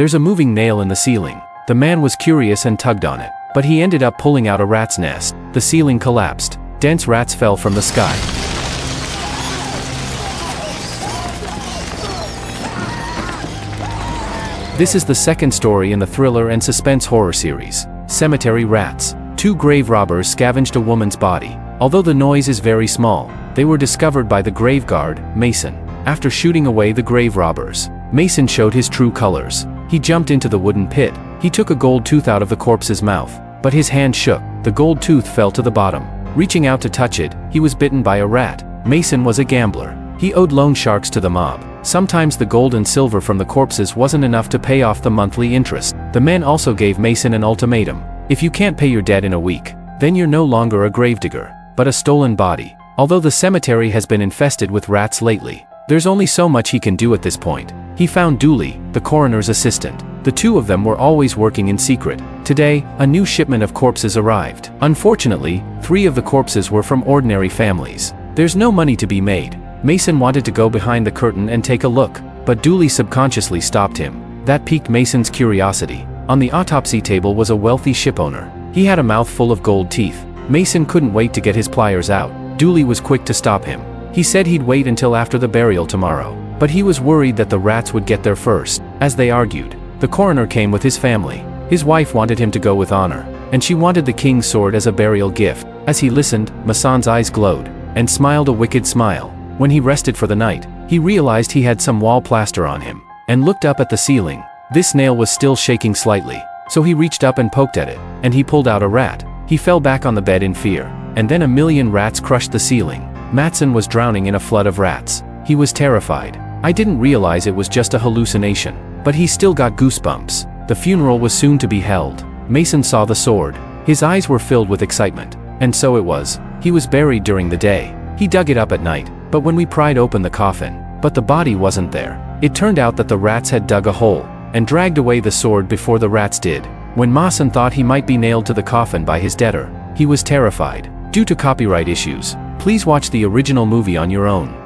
There's a moving nail in the ceiling. The man was curious and tugged on it, but he ended up pulling out a rat's nest. The ceiling collapsed. Dense rats fell from the sky. This is the second story in the thriller and suspense horror series, Cemetery Rats. Two grave robbers scavenged a woman's body. Although the noise is very small, they were discovered by the grave guard, Mason. After shooting away the grave robbers, Mason showed his true colors. He jumped into the wooden pit. He took a gold tooth out of the corpse's mouth, but his hand shook. The gold tooth fell to the bottom. Reaching out to touch it, he was bitten by a rat. Mason was a gambler. He owed loan sharks to the mob. Sometimes the gold and silver from the corpses wasn't enough to pay off the monthly interest. The men also gave Mason an ultimatum. If you can't pay your debt in a week, then you're no longer a gravedigger, but a stolen body. Although the cemetery has been infested with rats lately, there's only so much he can do at this point. He found Dooley, the coroner's assistant. The two of them were always working in secret. Today, a new shipment of corpses arrived. Unfortunately, 3 of the corpses were from ordinary families. There's no money to be made. Mason wanted to go behind the curtain and take a look, but Dooley subconsciously stopped him. That piqued Mason's curiosity. On the autopsy table was a wealthy shipowner. He had a mouth full of gold teeth. Mason couldn't wait to get his pliers out. Dooley was quick to stop him. He said he'd wait until after the burial tomorrow, but he was worried that the rats would get there first. As they argued, the coroner came with his family. His wife wanted him to go with honor, and she wanted the king's sword as a burial gift. As he listened, Mason's eyes glowed, and smiled a wicked smile. When he rested for the night, he realized he had some wall plaster on him, and looked up at the ceiling. This nail was still shaking slightly, so he reached up and poked at it, and he pulled out a rat. He fell back on the bed in fear, and then a million rats crushed the ceiling. Matson was drowning in a flood of rats. He was terrified. I didn't realize it was just a hallucination, but he still got goosebumps. The funeral was soon to be held. Mason saw the sword. His eyes were filled with excitement, and so it was. He was buried during the day. He dug it up at night, but when we pried open the coffin, but the body wasn't there. It turned out that the rats had dug a hole, and dragged away the sword before the rats did. When Mason thought he might be nailed to the coffin by his debtor, he was terrified. Due to copyright issues, please watch the original movie on your own.